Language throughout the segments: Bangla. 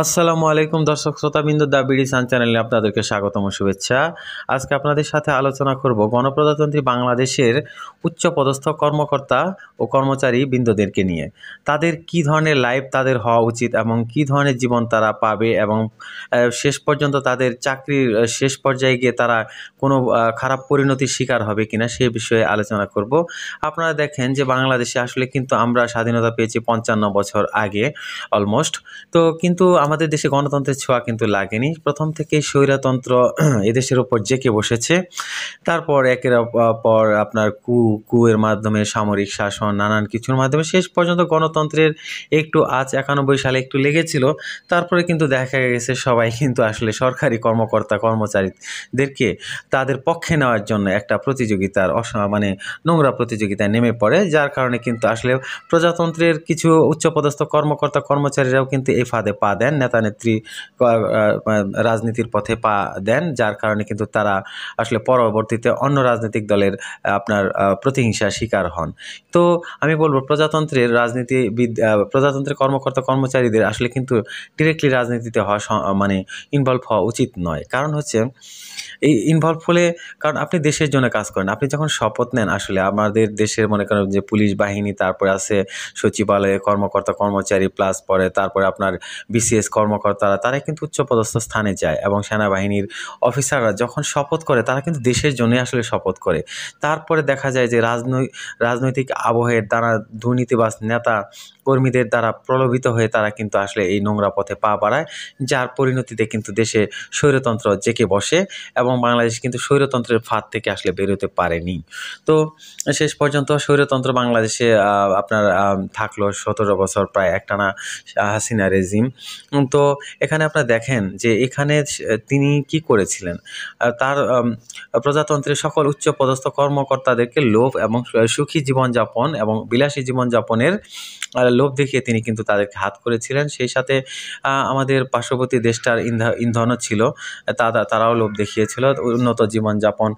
আসসালামু আলাইকুম দর্শক শ্রোতাবৃন্দ, দ্য বিডি সান চ্যানেলে আপনাদেরকে স্বাগতম ও শুভেচ্ছা। আজকে আপনাদের সাথে আলোচনা করব গণপ্রজাতন্ত্রী বাংলাদেশের উচ্চপদস্থ কর্মকর্তা ও কর্মচারী বৃন্দদেরকে নিয়ে। তাদের কি ধরনের লাইফ তাদের হওয়া উচিত এবং কি ধরনের জীবন তারা পাবে এবং শেষ পর্যন্ত তাদের চাকরির শেষ পর্যায়ে গিয়ে তারা কোনো খারাপ পরিণতির শিকার হবে কিনা সে বিষয়ে আলোচনা করব। আপনারা দেখেন যে বাংলাদেশে আসলে কিন্তু আমরা স্বাধীনতা পেয়েছি 55 বছর আগে অলমোস্ট। তো কিন্তু আমাদের দেশে গণতন্ত্রের ছোঁয়া কিন্তু লাগেনি। প্রথম থেকেই স্বৈরতন্ত্র এদেশের ওপর জেঁকে বসেছে। তারপর একের পর আপনার কুয়ের মাধ্যমে সামরিক শাসন, নানান কিছুর মাধ্যমে শেষ পর্যন্ত গণতন্ত্রের একটু আজ 91 সালে একটু লেগেছিল। তারপরে কিন্তু দেখা গেছে সবাই কিন্তু আসলে সরকারি কর্মকর্তা কর্মচারীদেরকে তাদের পক্ষে নেওয়ার জন্য একটা প্রতিযোগিতার মানে নোংরা প্রতিযোগিতায় নেমে পড়ে, যার কারণে কিন্তু আসলে প্রজাতন্ত্রের কিছু উচ্চপদস্থ কর্মকর্তা কর্মচারীরাও কিন্তু এই ফাঁদে পা দেন, নেতা নেত্রী রাজনীতির পথে পা দেন, যার কারণে কিন্তু তারা আসলে পরবর্তীতে অন্য রাজনৈতিক দলের আপনার প্রতিহিংসার শিকার হন। তো আমি বলবো প্রজাতন্ত্রের প্রজাতন্ত্রের কর্মকর্তা কর্মচারীদের আসলে কিন্তু ডিরেক্টলি রাজনীতিতে হওয়া মানে ইনভলভ হওয়া উচিত নয়। কারণ হচ্ছে এই ইনভলভ হলে, কারণ আপনি দেশের জন্য কাজ করেন, আপনি যখন শপথ নেন, আসলে আমাদের দেশের মনে করেন যে পুলিশ বাহিনী, তারপরে আছে সচিবালয়ে কর্মকর্তা কর্মচারী, প্লাস পরে তারপরে আপনার বিসিএস কর্মকর্তারা, তারা কিন্তু উচ্চপদস্থ স্থানে যায় এবং সেনাবাহিনীর অফিসাররা যখন শপথ করে তারা কিন্তু দেশের জন্যই আসলে শপথ করে। তারপরে দেখা যায় যে রাজনৈতিক আবহের দ্বারা দুর্নীতিবাজ নেতা কর্মীদের দ্বারা প্রলোভিত হয়ে তারা কিন্তু আসলে এই নোংরা পথে পা বাড়ায়, যার পরিণতিতে কিন্তু দেশে স্বৈরতন্ত্র জেঁকে বসে এবং বাংলাদেশ কিন্তু স্বৈরতন্ত্রের ফাঁদ থেকে আসলে বেরোতে পারেনি। তো শেষ পর্যন্ত স্বৈরতন্ত্র বাংলাদেশে আপনার থাকলো 17 বছর, প্রায় একটানা হাসিনা রেজিম। তো এখানে আপনারা দেখেন যে এখানে তিনি কি করেছিলেন, তার প্রজাতন্ত্রের সকল উচ্চপদস্থ কর্মকর্তাদেরকে লোভ এবং সুখী জীবনযাপন এবং বিলাসী জীবনযাপনের লোভ দেখিয়ে তিনি কিন্তু তাদেরকে হাত করেছিলেন। সেই সাথে আমাদের পার্শ্ববর্তী দেশটার ইন্ধনও ছিল, তারাও লোভ দেখিয়েছিল উন্নত জীবনযাপন।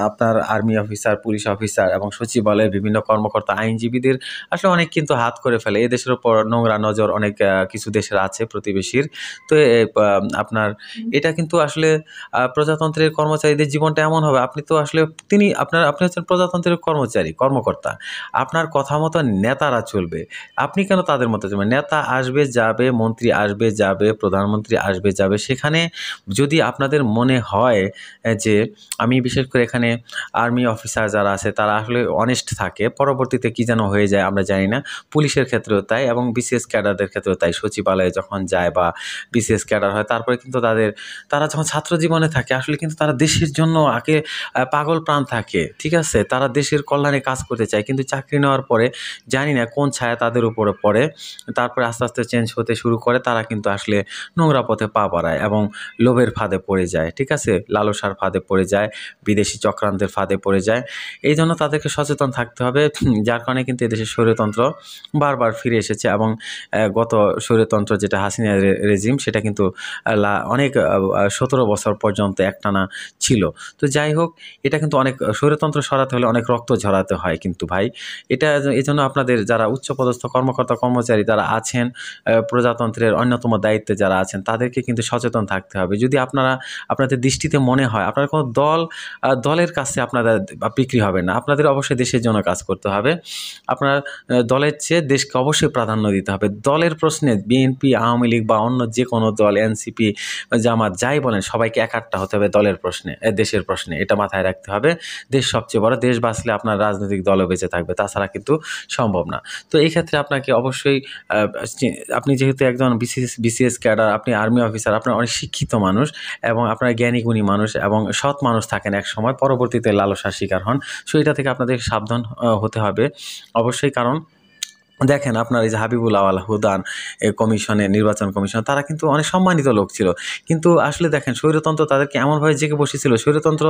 আপনার আর্মি অফিসার, পুলিশ অফিসার এবং সচিবালয়ের বিভিন্ন কর্মকর্তা, আইনজীবীদের আসলে অনেক কিন্তু হাত করে ফেলে। এই দেশের উপর নোংরা নজর অনেক কিছু দেশের আছে প্রতিবেশীর। তো আপনার এটা কিন্তু আসলে প্রজাতন্ত্রের কর্মচারীদের জীবনটা এমন হবে, আপনি তো আসলে আপনি হচ্ছেন প্রজাতন্ত্রের কর্মকর্তা, আপনার কথা মতো নেতারা চলবে, আপনি কেন তাদের মতো চলবেন? নেতা আসবে যাবে, মন্ত্রী আসবে যাবে, প্রধানমন্ত্রী আসবে যাবে, সেখানে যদি আপনাদের মনে হয় যে আমি বিশেষ করে এখানে আর্মি অফিসার যারা আছে তারা আসলে অনেস্ট থাকে, পরবর্তীতে কি যেন হয়ে যায় আমরা জানি না। পুলিশের ক্ষেত্রেও তাই এবং বিসিএস ক্যাডারদের ক্ষেত্রেও তাই। সচিবালয়ে যখন যায় বা বিসিএস ক্যাডার হয়, তারপরে কিন্তু তারা যখন ছাত্র জীবনে থাকে আসলে কিন্তু তারা দেশের জন্য আগে পাগল প্রাণ থাকে, ঠিক আছে, তারা দেশের কল্যাণে কাজ করতে চায়। কিন্তু চাকরি নেওয়ার পরে জানি না কোন ছায়া তাদের উপরে পড়ে, তারপরে আস্তে আস্তে চেঞ্জ হতে শুরু করে, তারা কিন্তু আসলে নোংরা পথে পা বাড়ায় এবং লোভের ফাঁদে পড়ে যায়, ঠিক আছে, লালসার ফাঁদে পড়ে যায়, বিদেশি চক্রান্তের ফাঁদে পড়ে যায়। এই জন্য তাদেরকে সচেতন থাকতে হবে, যার কারণে কিন্তু এদেশের স্বৈরতন্ত্র বারবার ফিরে এসেছে এবং গত স্বৈরতন্ত্র যেটা হাসিনা রেজিম, সেটা কিন্তু অনেক 17 বছর পর্যন্ত একটানা ছিল। তো যাই হোক, এটা কিন্তু অনেক স্বৈরতন্ত্র সরাতে হলে অনেক রক্ত ঝরাতে হয় কিন্তু ভাই। এই জন্য আপনাদের যারা উচ্চপদস্থ কর্মকর্তা কর্মচারী যারা আছেন, প্রজাতন্ত্রের অন্যতম দায়িত্বে যারা আছেন, তাদেরকে কিন্তু সচেতন থাকতে হবে। যদি আপনাদের দৃষ্টিতে মনে হয় আপনার কোনো দলের কাছে আপনারা বিক্রি হবে না, আপনাদের অবশ্যই দেশের জন্য কাজ করতে হবে। আপনার দলের চেয়ে দেশকে অবশ্যই প্রাধান্য দিতে হবে। দলের প্রশ্নে বিএনপি, আওয়ামী লীগ বা অন্য যে কোনো দল, এনসিপি, জামাত, যাই বলেন, সবাইকে একাট্টা হতে হবে দলের প্রশ্নে, দেশের প্রশ্নে। এটা মাথায় রাখতে হবে। দেশ সবচেয়ে বড়, দেশ বাঁচলে আপনার রাজনৈতিক দলও বেঁচে থাকবে, তাছাড়া কিন্তু সম্ভব না। তো এই ক্ষেত্রে আপনাকে অবশ্যই আপনি যেহেতু একজন বিসিএস ক্যাডার, আপনি আর্মি অফিসার, আপনার অনেক শিক্ষিত মানুষ এবং আপনার জ্ঞানী গুণী মানুষ এবং সৎ মানুষ থাকেন এক সময়, পরবর্তীতে লালসার শিকার হন। সো এটা থেকে আপনাদের সাবধান হতে হবে অবশ্যই। কারণ দেখেন, আপনার এই যে হাবিবুল আওয়াল হুদান নির্বাচন কমিশন, তারা কিন্তু অনেক সম্মানিত লোক ছিল, কিন্তু আসলে দেখেন স্বৈরতন্ত্র তাদেরকে এমনভাবে জেগে বসেছিল, স্বৈরতন্ত্র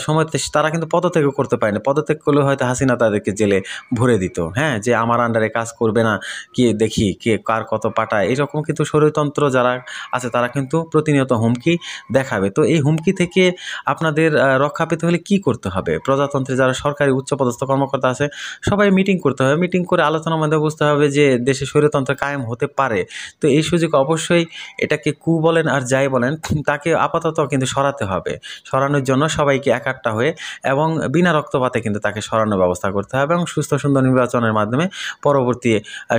সময় তারা কিন্তু পদত্যাগও করতে পারেনি। পদত্যাগ করলে হয়তো হাসিনা তাদেরকে জেলে ভরে দিত, হ্যাঁ, যে আমার আন্ডারে কাজ করবে না, কে দেখি কে কার কত পাঠায়, এরকম কিন্তু স্বৈরতন্ত্র যারা আছে তারা কিন্তু প্রতিনিয়ত হুমকি দেখাবে। তো এই হুমকি থেকে আপনাদের রক্ষা পেতে হলে কি করতে হবে? প্রজাতন্ত্রে যারা সরকারি উচ্চপদস্থ কর্মকর্তা আছে সবাই মিটিং করতে হবে, মিটিং করে আলোচনার মধ্যে বুঝতে হবে যে দেশে স্বৈরতন্ত্র কায়েম হতে পারে। তো এই সুযোগ অবশ্যই এটাকে কু বলেন আর যাই বলেন তাকে আপাতত কিন্তু সরাতে হবে। সরানোর জন্য সবাইকে একাট্টা হয়ে এবং বিনা রক্তপাতে কিন্তু তাকে সরানোর ব্যবস্থা করতে হবে এবং সুস্থ সুন্দর নির্বাচনের মাধ্যমে পরবর্তী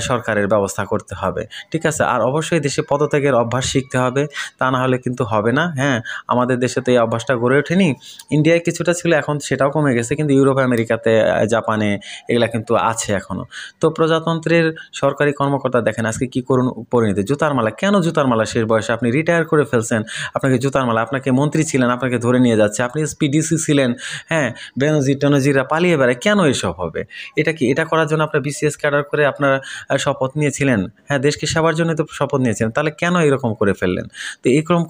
সরকারের ব্যবস্থা করতে হবে। ঠিক আছে? আর অবশ্যই দেশে পদত্যাগের অভ্যাস শিখতে হবে, তা না হলে কিন্তু হবে না। হ্যাঁ, আমাদের দেশে তো এই অভ্যাসটা গড়ে ওঠেনি। ইন্ডিয়ায় কিছুটা ছিল, এখন সেটাও কমে গেছে, কিন্তু ইউরোপ আমেরিকাতে জাপানে এগুলা কিন্তু আছে এখনও। তো প্রজাতন্ত্রের সরকারি কর্মকর্তা দেখেন আজকে কী করুন পরিণতি, জুতার মালা। কেন জুতার মালা? শেষ বয়সে আপনি রিটায়ার করে ফেলছেন, আপনাকে জুতার মালা, আপনাকে মন্ত্রী ছিলেন আপনাকে ধরে নিয়ে যাচ্ছে, আপনি এসপিডিসি ছিলেন, হ্যাঁ, বেনজির টেনজিররা পালিয়ে বেড়ায়, কেন এসব হবে? এটা কি এটা করার জন্য আপনার বিসিএস ক্যাডার করে আপনারা শপথ নিয়েছিলেন? হ্যাঁ, দেশকে সেবার জন্য তো শপথ নিয়েছিলেন, তাহলে কেন এরকম করে ফেললেন? তো এই ক্রম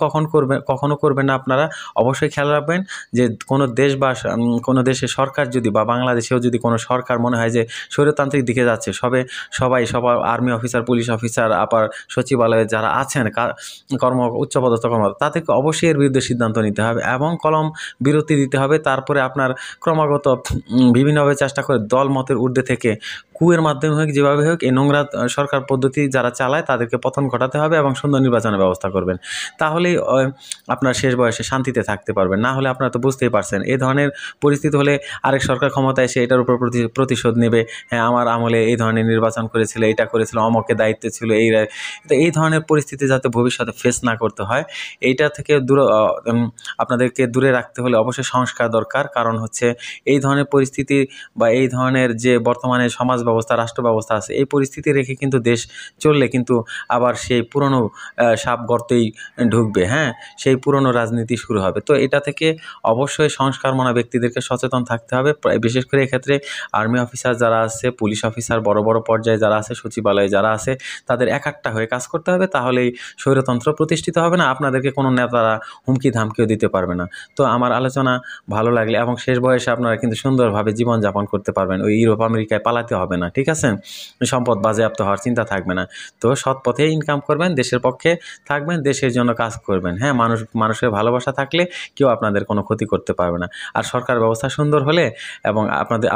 কখনো করবেন না আপনারা। অবশ্যই খেয়াল রাখবেন যে কোনো দেশ বা কোনো দেশের সরকার যদি বা বাংলাদেশেও যদি কোনো সরকার মনে হয় যে স্বৈরতান্ত্রিক দিকে যাচ্ছে, সবার আর্মি অফিসার, পুলিশ অফিসার, আবার সচিবালয়ে যারা আছেন উচ্চপদস্থ কর্মকর্তা, তাদেরকে অবশ্যই এর বিরুদ্ধে সিদ্ধান্ত নিতে হবে এবং কলম বিরতি দিতে হবে। তারপরে আপনার ক্রমাগত বিভিন্নভাবে চেষ্টা করে দল মতের ঊর্ধ্বে থেকে কুয়ের মাধ্যমে হোক, যেভাবে হোক, এই নোংরা সরকার পদ্ধতি যারা চালায় তাদেরকে পতন ঘটাতে হবে এবং সুন্দর নির্বাচনের ব্যবস্থা করবেন। তাহলেই আপনার শেষ বয়সে শান্তিতে থাকতে পারবেন। না হলে আপনারা তো বুঝতেই পারছেন, এই ধরনের পরিস্থিতি হলে আরেক সরকার ক্ষমতায় এসে এটার উপর প্রতিশোধ নেবে। হ্যাঁ, আমার আমলে এই ধরনের নির্বাচন করেছিল, এটা করেছিল, অমকের দায়িত্বে ছিল, তো এই ধরনের পরিস্থিতি যাতে ভবিষ্যতে ফেস না করতে হয়, এইটা থেকে আপনাদেরকে দূরে রাখতে হলে অবশ্যই সংস্কার দরকার। কারণ হচ্ছে এই ধরনের পরিস্থিতি বা এই ধরনের যে বর্তমানে সমাজ ব্যবস্থা, রাষ্ট্র ব্যবস্থা আছে, এই পরিস্থিতি রেখে কিন্তু দেশ চললে কিন্তু আবার সেই পুরনো সাপ গর্তেই ঢুকবে। হ্যাঁ, সেই পুরনো রাজনীতি শুরু হবে। তো এটা থেকে অবশ্যই সংস্কারমনা ব্যক্তিদেরকে সচেতন থাকতে হবে। বিশেষ করে এক্ষেত্রে আর্মি অফিসার যারা আছে, পুলিশ অফিসার, বড় বড় পর্যায়ে যারা আছে, সচিবালয়ে যারা আছে, তাদের একাট্টা হয়ে কাজ করতে হবে। তাহলেই স্বৈরতন্ত্র প্রতিষ্ঠিত হবে না, আপনাদেরকে কোনো নেতারা হুমকি ধামকিও দিতে পারবে না। তো আমার আলোচনা ভালো লাগলে এবং শেষ বয়সে আপনারা কিন্তু সুন্দরভাবে জীবনযাপন করতে পারবেন, ওই ইউরোপ আমেরিকায় পালাতে হবে না। ঠিক আছে? সম্পদ বাজেয়াপ্ত হওয়ার চিন্তা থাকবে না। তো সৎ পথে ইনকাম করবেন, দেশের পক্ষে থাকবেন, দেশের জন্য কাজ করবেন। হ্যাঁ, মানুষের ভালোবাসা থাকলে কেউ আপনাদের কোনো ক্ষতি করতে পারবে না। আর সরকার ব্যবস্থা সুন্দর হলে এবং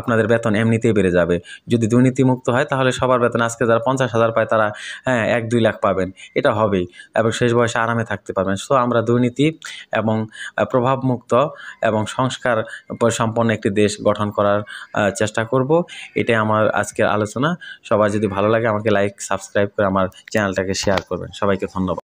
আপনাদের বেতন এমনিতেই বেড়ে যাবে। যদি দুর্নীতিমুক্ত হয় তাহলে সবার বেতন আজকে যারা 50,000 পায় তারা 1-2 লাখ পাবেন, এটা হবেই এবং শেষ বয়সে আরামে থাকতে পারবেন। সো আমরা দুর্নীতি এবং প্রভাবমুক্ত এবং সংস্কার সম্পন্ন একটি দেশ গঠন করার চেষ্টা করব। এটাই আমার আজকের আলোচনা। সবার যদি ভালো লাগে আমাকে লাইক, সাবস্ক্রাইব করে আমার চ্যানেলটাকে শেয়ার করবেন। সবাইকে ধন্যবাদ।